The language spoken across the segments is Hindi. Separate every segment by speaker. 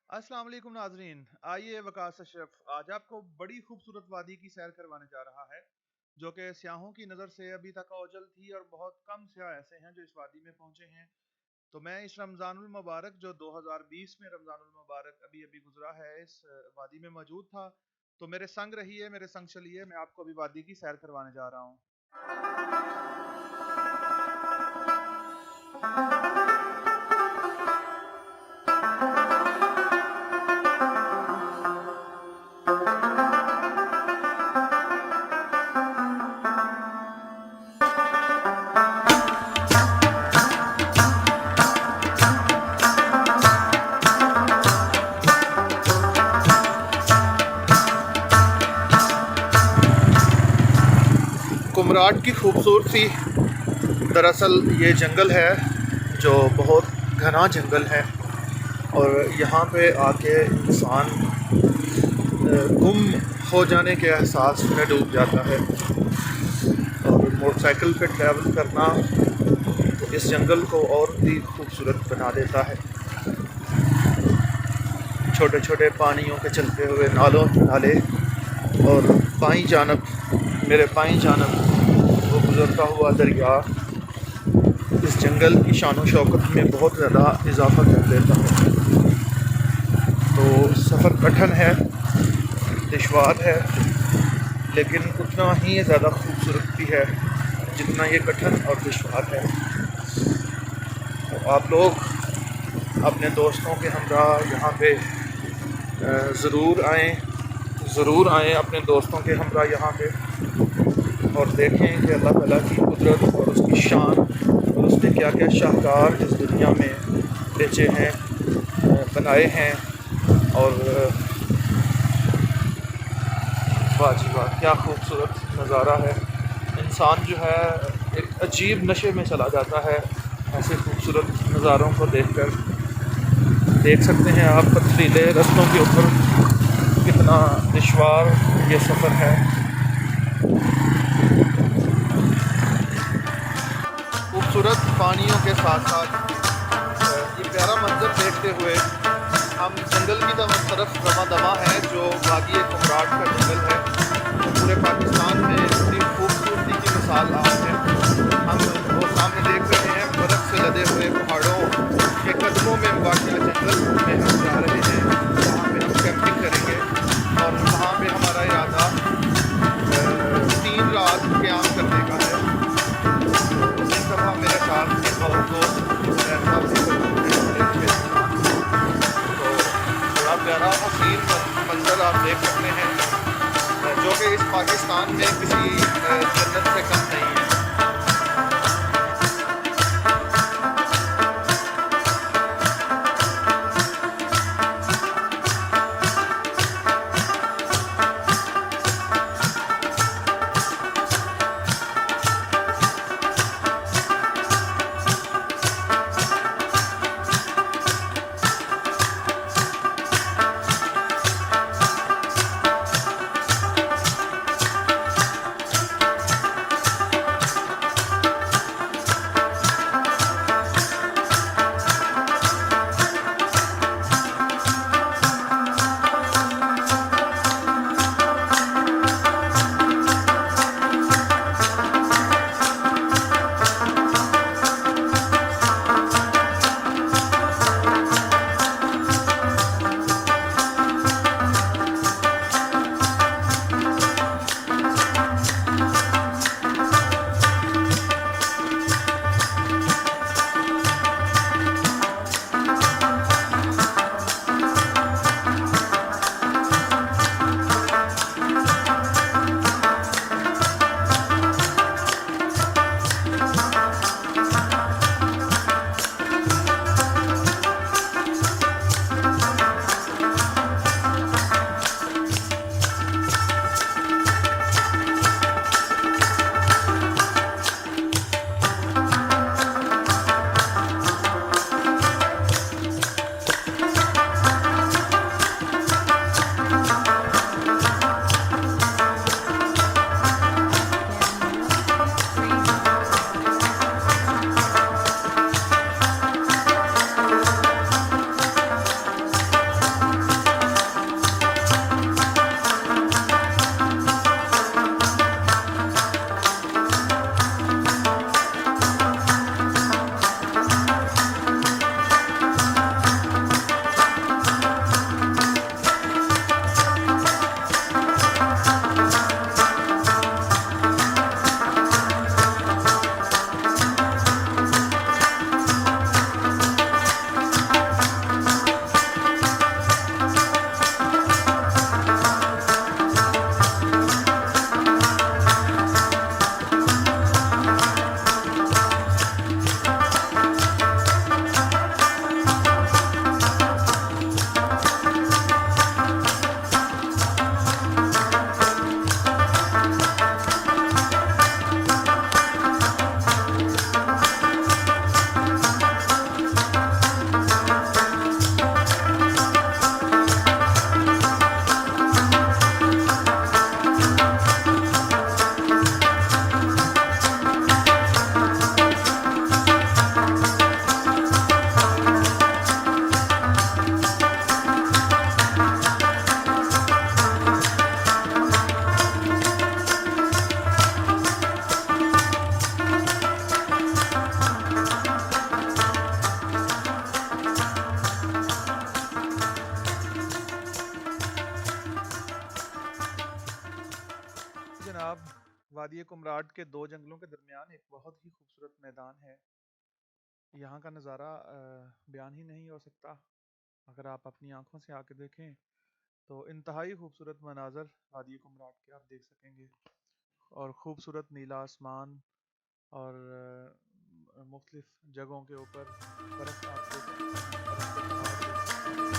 Speaker 1: अस्सलाम वालेकुम नाजरीन। आइए वकास अशरफ आज आपको बड़ी खूबसूरत वादी की सैर करवाने जा रहा है, जो कि सियाहों की नज़र से अभी तक ओझल थी और बहुत कम सियाह ऐसे हैं जो इस वादी में पहुंचे हैं। तो मैं इस रमज़ानुल मुबारक जो 2020 में रमज़ानुल मुबारक अभी अभी गुजरा है, इस वादी में मौजूद था। तो मेरे संग रहिए, मेरे संग चलिए, मैं आपको अभी वादी की सैर करवाने जा रहा हूँ। कुमराट की खूबसूरती दरअसल ये जंगल है जो बहुत घना जंगल है, और यहाँ पे आके इंसान गुम हो जाने के एहसास में डूब जाता है। और मोटरसाइकिल पे ट्रैवल करना इस जंगल को और भी खूबसूरत बना देता है। छोटे छोटे पानियों के चलते हुए नाले, और मेरे बाईं जानब वो गुज़रता हुआ दरिया इस जंगल की शान शौकत में बहुत ज़्यादा इजाफ़ा कर देता है। तो सफ़र कठिन है, दुश्वार है, लेकिन उतना ही ज़्यादा खूबसूरत भी है जितना ये कठिन और दुश्वार है। तो आप लोग अपने दोस्तों के हमरा यहाँ पे ज़रूर आएँ अपने दोस्तों के हमरा यहाँ पे, और देखें कि अल्लाह ताला की कुदरत और उसकी शान और उसने क्या क्या शाहकार इस दुनिया में बेचे हैं, बनाए हैं। और वाह जी वाह, क्या खूबसूरत नज़ारा है। इंसान जो है एक अजीब नशे में चला जाता है ऐसे खूबसूरत नज़ारों को देखकर। देख सकते हैं आप पथरीले रास्तों के ऊपर कितना दुश्वार ये सफ़र है। खूबसूरत पानियों के साथ साथ ये प्यारा मंजर देखते हुए हम जंगल की तरफ दमा दमा है जो वादी कुमराट का जंगल है, जो पूरे पाकिस्तान में अपनी खूबसूरती की मिसाल आज है। हम वो सामने देख रहे हैं बर्फ़ से लदे हुए पहाड़ों के कदमों में वाक़या जंगल में हम जा रहे हैं। वहाँ पे हम कैंपिंग करेंगे और वहाँ पे हमारा इरादा 3 रात क़याम करने का है। इस दफ़ा मेरे साथ बहुत दोस्त ऐसा बड़ा प्यारा हसीन मंजर आप देख सकते हैं, जो कि इस पाकिस्तान में किसी जन्नत से कम नहीं है। वादी कुमराट के दो जंगलों के दरमियान एक बहुत ही खूबसूरत मैदान है। यहाँ का नज़ारा बयान ही नहीं हो सकता। अगर आप अपनी आंखों से आके देखें तो इंतहाई खूबसूरत मनाजर वादी कुमराट के आप देख सकेंगे, और खूबसूरत नीला आसमान और मुख्तलिफ जगहों के ऊपर बर्फ़ आप देख सकते हैं, बर्फ़ के पहाड़ देख सकते हैं।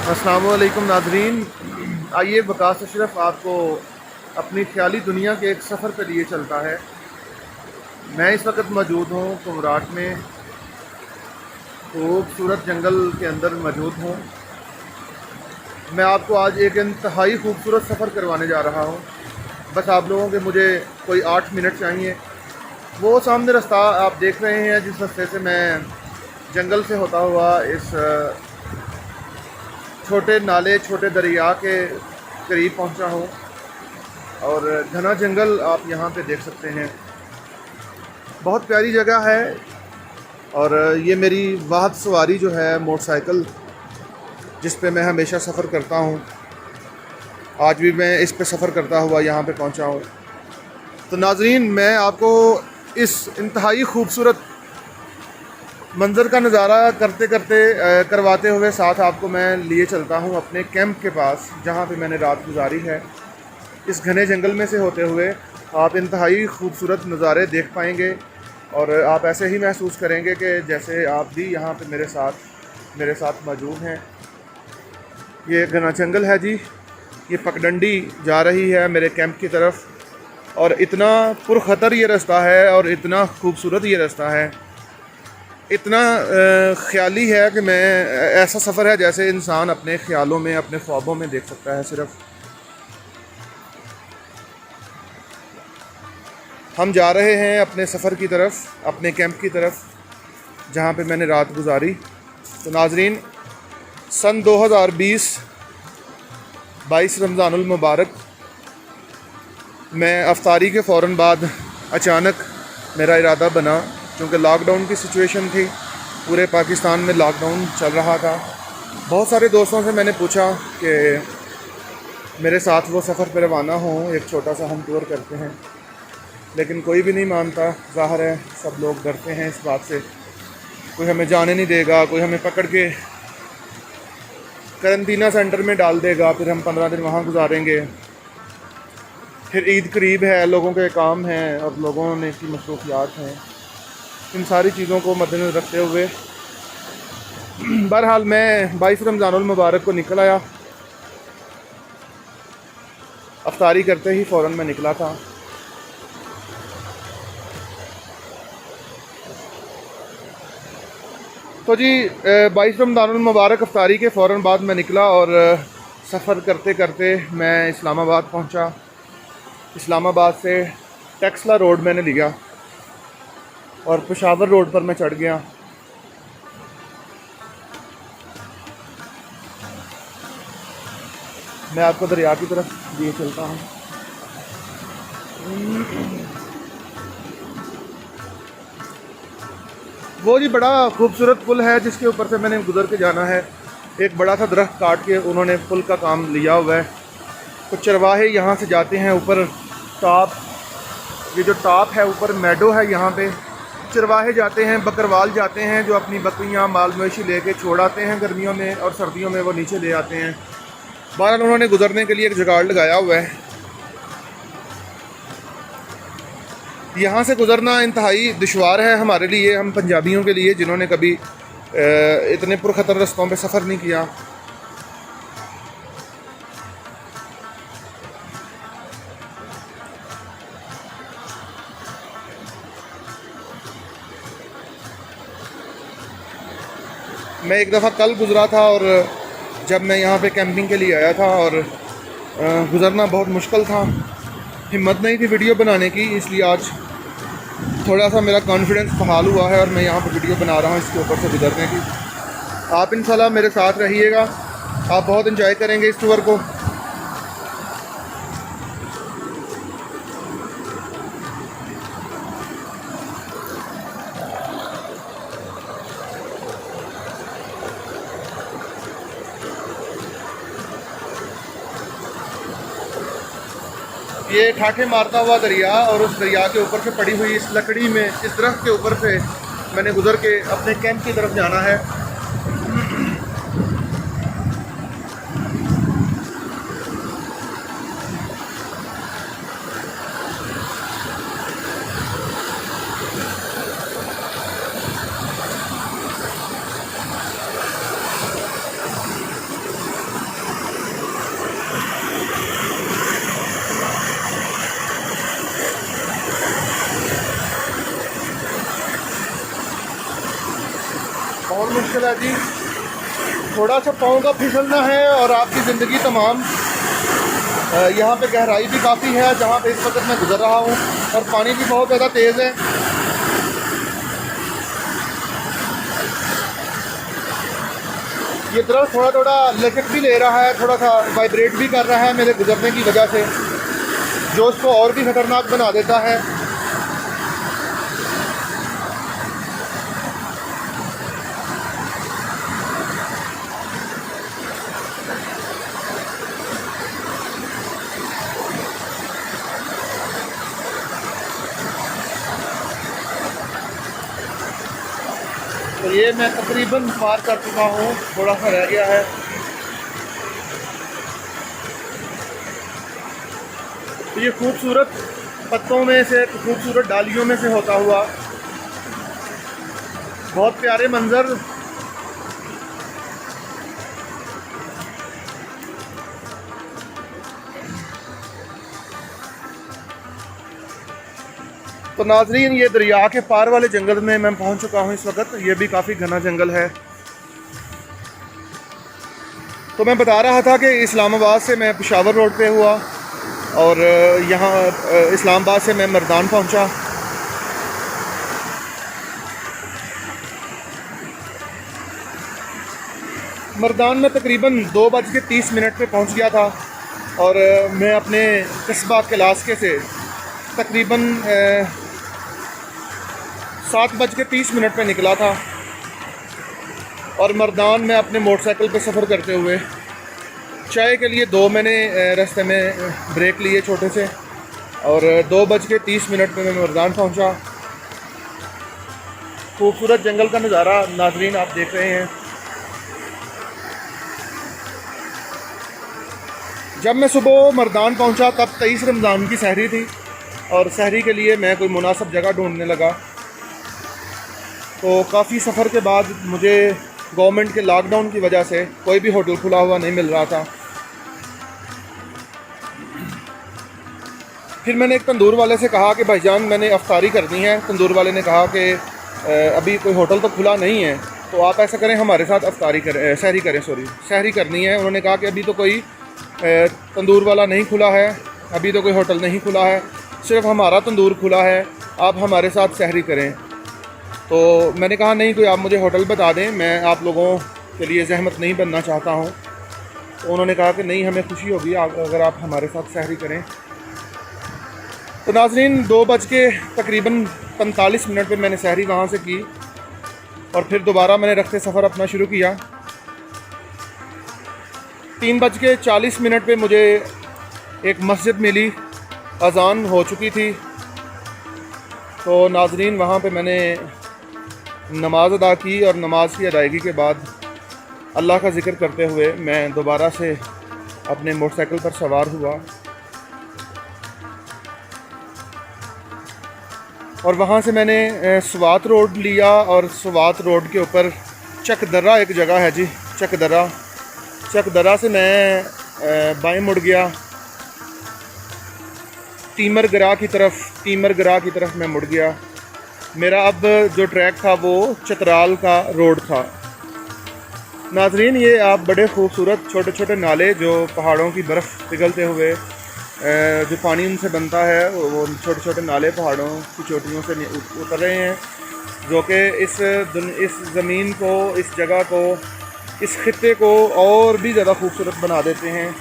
Speaker 1: अस्सलामुअलैकुम नाज़रीन, आइए वकास अशरफ आपको अपनी ख्याली दुनिया के एक सफ़र पे लिए चलता है। मैं इस वक्त मौजूद हूँ कुमराट में, खूबसूरत जंगल के अंदर मौजूद हूँ। मैं आपको आज एक इंतहाई खूबसूरत सफ़र करवाने जा रहा हूँ। बस आप लोगों के मुझे कोई 8 मिनट चाहिए। वो सामने रास्ता आप देख रहे हैं, जिस रास्ते से मैं जंगल से होता हुआ इस छोटे नाले, छोटे दरिया के करीब पहुंचा हूं, और घना जंगल आप यहां पे देख सकते हैं। बहुत प्यारी जगह है, और ये मेरी वाहद सवारी जो है मोटरसाइकिल, जिस पे मैं हमेशा सफ़र करता हूं, आज भी मैं इस पे सफ़र करता हुआ यहां पे पहुंचा हूं। तो नाज़रीन, मैं आपको इस इंतहाई खूबसूरत मंज़र का नज़ारा करवाते हुए साथ आपको मैं लिए चलता हूँ अपने कैंप के पास, जहाँ पे मैंने रात गुजारी है। इस घने जंगल में से होते हुए आप इंतहाई खूबसूरत नज़ारे देख पाएंगे, और आप ऐसे ही महसूस करेंगे कि जैसे आप भी यहाँ पे मेरे साथ मौजूद हैं। ये घना जंगल है जी, ये पगडंडी जा रही है मेरे कैंप की तरफ, और इतना पुरखतर ये रास्ता है और इतना खूबसूरत ये रास्ता है, इतना ख्याली है कि मैं ऐसा सफ़र है जैसे इंसान अपने ख्यालों में, अपने ख्वाबों में देख सकता है। सिर्फ हम जा रहे हैं अपने सफ़र की तरफ, अपने कैंप की तरफ, जहाँ पे मैंने रात गुजारी। तो नाज़रीन, सन 2020 22 रमज़ानुल मुबारक, मैं अफ्तारी के फ़ौरन बाद अचानक मेरा इरादा बना, क्योंकि लॉकडाउन की सिचुएशन थी, पूरे पाकिस्तान में लॉकडाउन चल रहा था। बहुत सारे दोस्तों से मैंने पूछा कि मेरे साथ वो सफ़र पर रवाना हों, एक छोटा सा हम टूर करते हैं, लेकिन कोई भी नहीं मानता। ज़ाहिर है सब लोग डरते हैं इस बात से, कोई हमें जाने नहीं देगा, कोई हमें पकड़ के करंटीना सेंटर में डाल देगा, फिर हम 15 दिन वहाँ गुजारेंगे। फिर ईद करीब है, लोगों के काम हैं और लोगों ने की मसरूफियात हैं। इन सारी चीज़ों को मद्देनज़र रखते हुए बहरहाल मैं 22 रमज़ानुल मुबारक को निकल आया। अफ्तारी करते ही फ़ौरन मैं निकला था। तो जी 22 रमज़ानुल मुबारक अफ्तारी के फ़ौरन बाद मैं निकला, और सफ़र करते करते मैं इस्लामाबाद पहुंचा। इस्लामाबाद से टेक्सला रोड मैंने लिया और पेशावर रोड पर मैं चढ़ गया। मैं आपको दरिया की तरफ लिए चलता हूँ। वो जी बड़ा खूबसूरत पुल है जिसके ऊपर से मैंने गुजर के जाना है। एक बड़ा सा दरख्त काट के उन्होंने पुल का काम लिया हुआ है। कुछ चरवाहे यहाँ से जाते हैं ऊपर टॉप, ये जो टॉप है ऊपर मैडो है, यहाँ पे चरवाहे जाते हैं, बकरवाल जाते हैं, जो अपनी बकरियाँ माल मवेशी लेके छोड़ आते हैं गर्मियों में, और सर्दियों में वो नीचे ले आते हैं। बहरहाल उन्होंने गुजरने के लिए एक जुगाड़ लगाया हुआ है। यहाँ से गुजरना इंतहाई दुश्वार है हमारे लिए, हम पंजाबियों के लिए, जिन्होंने कभी इतने पुरखतर रास्तों पे सफ़र नहीं किया। मैं एक दफ़ा कल गुज़रा था, और जब मैं यहाँ पे कैंपिंग के लिए आया था, और गुज़रना बहुत मुश्किल था, हिम्मत नहीं थी वीडियो बनाने की, इसलिए आज थोड़ा सा मेरा कॉन्फिडेंस बहाल हुआ है और मैं यहाँ पर वीडियो बना रहा हूँ इसके ऊपर से गुजरने की। आप इंशाल्लाह मेरे साथ रहिएगा। आप बहुत इंजॉय करेंगे इस टूर को। ये ठाठे मारता हुआ दरिया, और उस दरिया के ऊपर से पड़ी हुई इस लकड़ी में, इस दरख्त के ऊपर से मैंने गुजर के अपने कैंप की तरफ जाना है। बहुत मुश्किल है जी, थोड़ा सा पाँव का फिसलना है और आपकी ज़िंदगी तमाम। यहाँ पे गहराई भी काफ़ी है जहाँ पे इस वक्त मैं गुजर रहा हूँ, और पानी भी बहुत ज़्यादा तेज़ है। ये दरख्त थोड़ा थोड़ा लचक भी ले रहा है, थोड़ा सा वाइब्रेट भी कर रहा है मेरे गुजरने की वजह से, जो उसको और भी ख़तरनाक बना देता है। तो ये मैं तकरीबन पार कर चुका हूँ, थोड़ा सा रह गया है। तो ये खूबसूरत पत्तों में से, खूबसूरत डालियों में से होता हुआ बहुत प्यारे मंजर। तो नाजरीन, ये दरिया के पार वाले जंगल में मैं पहुंच चुका हूं इस वक्त। ये भी काफ़ी घना जंगल है। तो मैं बता रहा था कि इस्लामाबाद से मैं पेशावर रोड पे हुआ, और यहाँ इस्लामाबाद से मैं मर्दान पहुंचा। मर्दान में तकरीबन 2:30 पे पहुंच गया था, और मैं अपने कस्बा कलास्के से तकरीबन 7:30 पे निकला था, और मर्दान में अपने मोटरसाइकिल पे सफ़र करते हुए चाय के लिए मैंने रास्ते में ब्रेक लिए छोटे से, और 2:30 पे मैं मर्दान पहुंचा। खूबसूरत जंगल का नज़ारा नाजरीन आप देख रहे हैं। जब मैं सुबह मर्दान पहुंचा तब 23 रमज़ान की सहरी थी, और सहरी के लिए मैं कोई मुनासिब जगह ढूंढने लगा। तो काफ़ी सफ़र के बाद मुझे गवर्नमेंट के लॉकडाउन की वजह से कोई भी होटल खुला हुआ नहीं मिल रहा था। फिर मैंने एक तंदूर वाले से कहा कि भाईजान मैंने अफ्तारी करनी है। तंदूर वाले ने कहा कि अभी कोई होटल तो खुला नहीं है, तो आप ऐसा करें हमारे साथ अफ्तारी करें, सहरी करें, सहरी करनी है। उन्होंने कहा कि अभी तो कोई तंदूर वाला नहीं खुला है, अभी तो कोई होटल नहीं खुला है, सिर्फ हमारा तंदूर खुला है, आप हमारे साथ सहरी करें। तो मैंने कहा नहीं, कोई आप मुझे होटल बता दें, मैं आप लोगों के लिए ज़हमत नहीं बनना चाहता हूँ। तो उन्होंने कहा कि नहीं, हमें खुशी होगी अगर आप हमारे साथ सहरी करें। तो नाज़रीन, 2:45 पे मैंने सहरी वहाँ से की, और फिर दोबारा मैंने रखते सफ़र अपना शुरू किया। 3:40 पे मुझे एक मस्जिद मिली, अज़ान हो चुकी थी। तो नाज़रीन, वहाँ पे मैंने नमाज़ अदा की, और नमाज की अदायगी के बाद अल्लाह का ज़िक्र करते हुए मैं दोबारा से अपने मोटरसाइकिल पर सवार हुआ, और वहाँ से मैंने स्वात रोड लिया, और स्वात रोड के ऊपर चकदर्रा एक जगह है जी, चकदर्रा से मैं बाएं मुड़ गया टीमरगरा की तरफ मैं मुड़ गया। मेरा अब जो ट्रैक था वो चतराल का रोड था। नाजरीन, ये आप बड़े खूबसूरत छोटे छोटे नाले जो पहाड़ों की बर्फ़ पिघलते हुए जो पानी उनसे बनता है, वो छोटे छोटे नाले पहाड़ों की चोटियों से उतर रहे हैं, जो कि इस ज़मीन को, इस जगह को इस खित्ते को और भी ज़्यादा खूबसूरत बना देते हैं।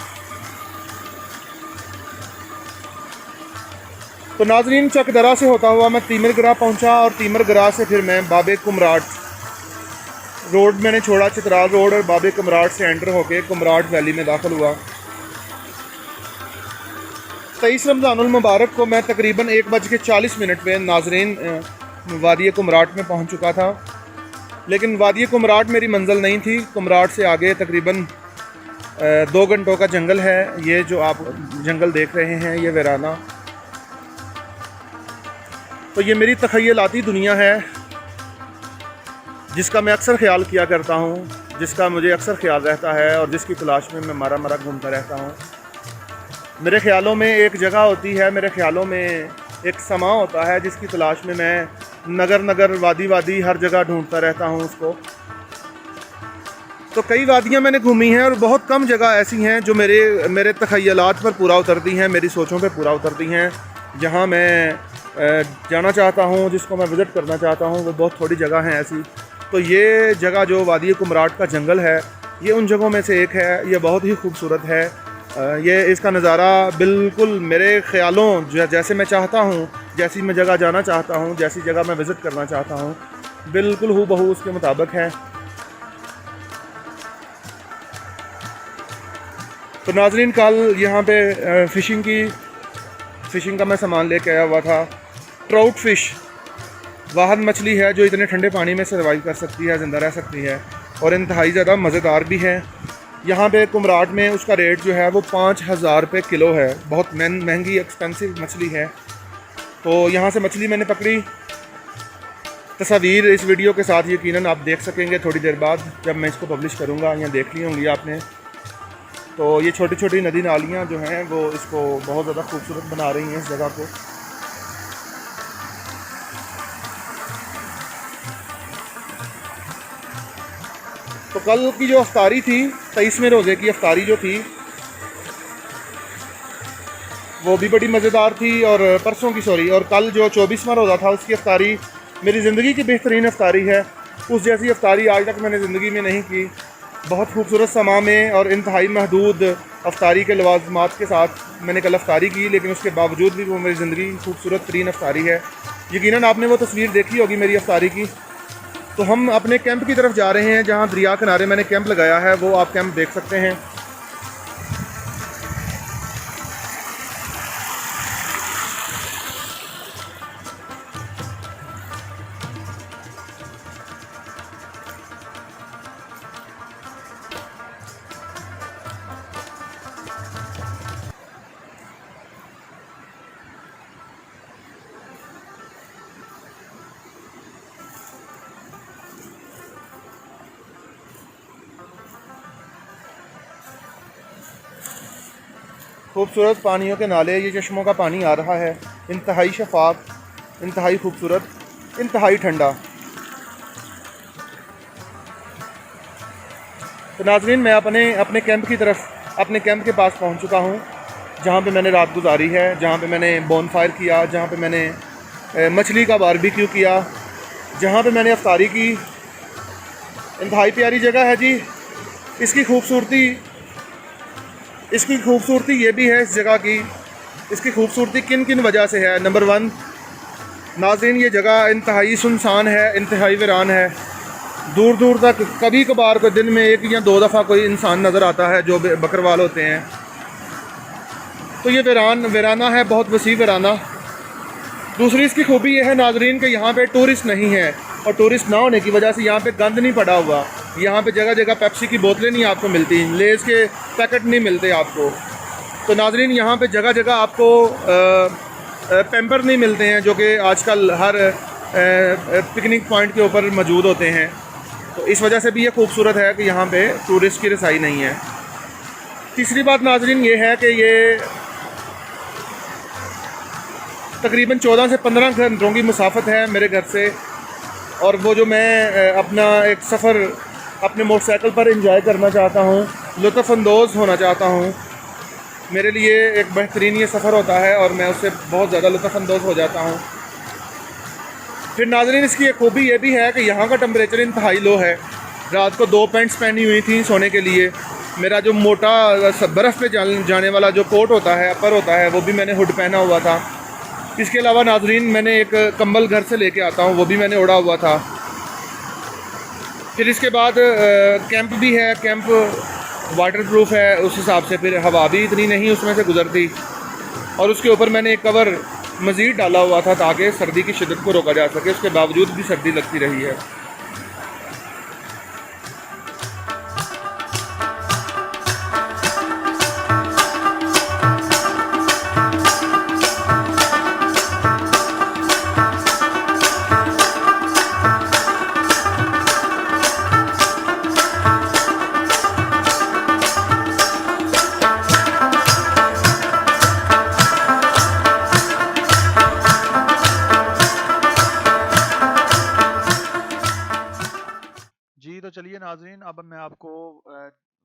Speaker 1: तो नाजरीन, चकदरा से होता हुआ मैं तीमरगरा पहुंचा और तीमरगरा से फिर मैं बाबे कुमराट रोड मैंने छोड़ा, चित्राल रोड, और बाबे कुमराट से एंटर होके कुमराट वैली में दाखिल हुआ। 23 रमज़ानुल मुबारक को मैं तकरीबन 1:40 पे नाजरीन वादी कुमराट में पहुंच चुका था। लेकिन वादी कुमराट मेरी मंजिल नहीं थी। कुमराट से आगे तकरीबन 2 घंटों का जंगल है। ये जो आप जंगल देख रहे हैं ये वीराना, तो ये मेरी तख़य्युलाती दुनिया है जिसका मैं अक्सर ख्याल किया करता हूँ, जिसका मुझे अक्सर ख्याल रहता है और जिसकी तलाश में मैं मारा मारा घूमता रहता हूँ। मेरे ख़्यालों में एक जगह होती है, मेरे ख़्यालों में एक समा होता है जिसकी तलाश में मैं नगर नगर वादी वादी हर जगह ढूंढता रहता हूँ उसको। तो कई वादियाँ मैंने घूमी हैं और बहुत कम जगह ऐसी हैं जो मेरे तख़य्युलात पर पूरा उतरती हैं, मेरी सोचों पर पूरा उतरती हैं। जहाँ मैं जाना चाहता हूँ, जिसको मैं विज़िट करना चाहता हूँ, वो बहुत थोड़ी जगह हैं ऐसी। तो ये जगह जो वादी कुमराट का जंगल है, ये उन जगहों में से एक है। ये बहुत ही खूबसूरत है। ये इसका नज़ारा बिल्कुल मेरे ख़्यालों जैसे मैं चाहता हूँ, जैसी मैं जगह जाना चाहता हूँ, जैसी जगह मैं विज़िट करना चाहता हूँ, बिल्कुल हूबहू उसके मुताबिक है। तो नाज़रीन, कल यहाँ पे फ़िशिंग का मैं सामान लेके आया हुआ था। ट्राउट फ़िश वाहद मछली है जो इतने ठंडे पानी में सर्वाइव कर सकती है, ज़िंदा रह सकती है और इंतहाई ज़्यादा मज़ेदार भी है। यहाँ पे कुमराट में उसका रेट जो है वो 5,000 रुपये किलो है। बहुत महंगी एक्सपेंसिव मछली है। तो यहाँ से मछली मैंने पकड़ी। तस्वीर इस वीडियो के साथ यकीनन आप देख सकेंगे थोड़ी देर बाद जब मैं इसको पब्लिश करूँगा। यहाँ देख ली होंगी आपने। तो ये छोटी छोटी नदी नालियाँ जो हैं वो इसको बहुत ज़्यादा खूबसूरत बना रही हैं इस जगह को। तो कल की जो अफ्तारी थी, 23वें रोज़े की अफ्तारी जो थी, वो भी बड़ी मज़ेदार थी। और और कल जो 24वां रोज़ा था उसकी अफ्तारी मेरी ज़िंदगी की बेहतरीन अफ्तारी है। उस जैसी अफ्तारी आज तक मैंने ज़िंदगी में नहीं की। बहुत खूबसूरत समा में और इंतहाई महदूद अफ्तारी के लवाज़मात के साथ मैंने कल अफ्तारी की, लेकिन उसके बावजूद भी वो मेरी ज़िंदगी की खूबसूरत तरीन अफ्तारी है। यकीनन आपने वो तस्वीर देखी होगी मेरी अफ्तारी की। तो हम अपने कैंप की तरफ जा रहे हैं जहाँ दरिया किनारे मैंने कैंप लगाया है, वो आप कैंप देख सकते हैं। खूबसूरत पानियों के नाले, ये चश्मों का पानी आ रहा है, इंतहाई शफाफ, इंतहाई खूबसूरत, इंतहाई ठंडा। तो नाज़रीन, मैं अपने कैंप की तरफ, अपने कैंप के पास पहुंच चुका हूं, जहां पे मैंने रात गुजारी है, जहां पे मैंने बोनफायर किया, जहां पे मैंने मछली का बारबेक्यू किया, जहां पे मैंने अफ्तारी की। इंतहाई प्यारी जगह है जी। इसकी खूबसूरती ये भी है इस जगह की। इसकी खूबसूरती किन किन वजह से है। नंबर 1, नाज़रीन, ये जगह इंतहाई सुनसान है, इंतहाई वीरान है। दूर दूर तक कभी कभार को दिन में 1 या 2 दफ़ा कोई इंसान नज़र आता है जो बकरवाल होते हैं। तो ये वीराना है, बहुत वसी वीराना। दूसरी इसकी खूबी ये है नाज़रीन कि यहाँ पे टूरिस्ट नहीं है, और टूरिस्ट ना होने की वजह से यहाँ पे गंद नहीं पड़ा हुआ। यहाँ पे जगह जगह पेप्सी की बोतलें नहीं आपको मिलती, लेज़ के पैकेट नहीं मिलते आपको। तो नाज़रीन, यहाँ पे जगह जगह आपको पैम्पर नहीं मिलते हैं जो कि आजकल हर पिकनिक पॉइंट के ऊपर मौजूद होते हैं। तो इस वजह से भी ये खूबसूरत है कि यहाँ पे टूरिस्ट की रसाई नहीं है। तीसरी बात नाज़रीन ये है कि ये तकरीबन 14 से 15 घंटों की मुसाफत है मेरे घर से। और वो जो मैं अपना एक सफ़र अपने मोटरसाइकिल पर एंजॉय करना चाहता हूँ, लुत्फ़अंदोज़ होना चाहता हूँ, मेरे लिए एक बेहतरीन ये सफ़र होता है और मैं उससे बहुत ज़्यादा लुत्फ़अंदोज़ हो जाता हूँ। फिर नाज़रीन, इसकी एक खूबी ये भी है कि यहाँ का टेम्परेचर इंतहाई लो है। रात को 2 पैंट्स पहनी हुई थी सोने के लिए। मेरा जो मोटा बर्फ़ पे जाने वाला जो कोट होता है, अपर होता है, वो भी मैंने हुड पहना हुआ था। इसके अलावा नाजरीन मैंने एक कंबल घर से लेके आता हूँ, वो भी मैंने ओढ़ा हुआ था। फिर इसके बाद कैंप भी है, कैंप वाटर प्रूफ है, उस हिसाब से फिर हवा भी इतनी नहीं उसमें से गुज़रती। और उसके ऊपर मैंने एक कवर मज़ीद डाला हुआ था ताकि सर्दी की शिद्दत को रोका जा सके। उसके बावजूद भी सर्दी लगती रही है। जी तो चलिए नाजरीन, अब मैं आपको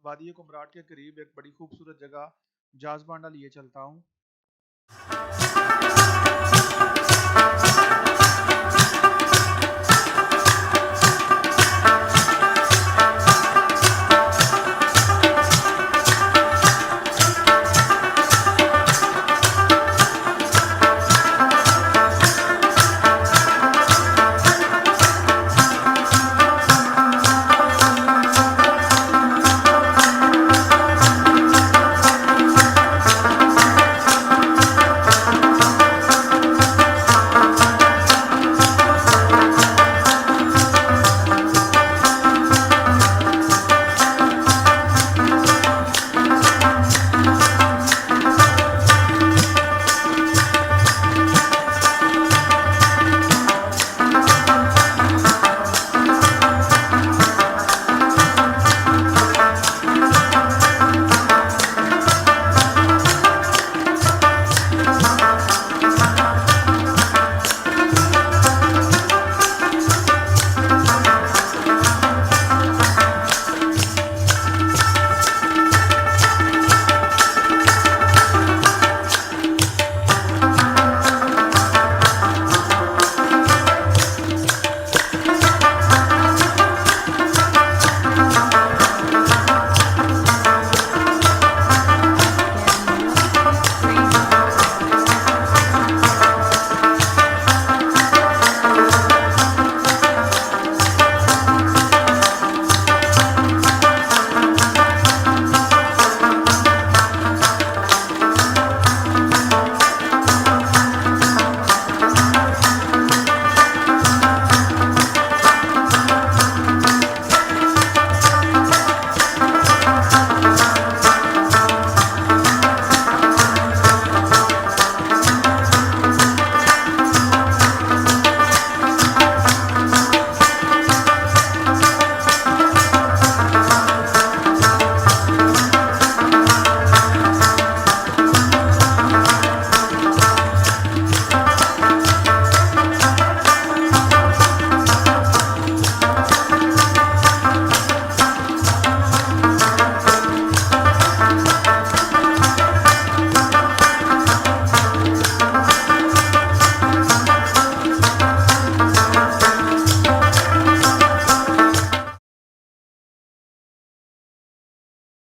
Speaker 1: वादी कुमराट के करीब एक बड़ी खूबसूरत जगह जाज़बांडा लिए चलता हूँ।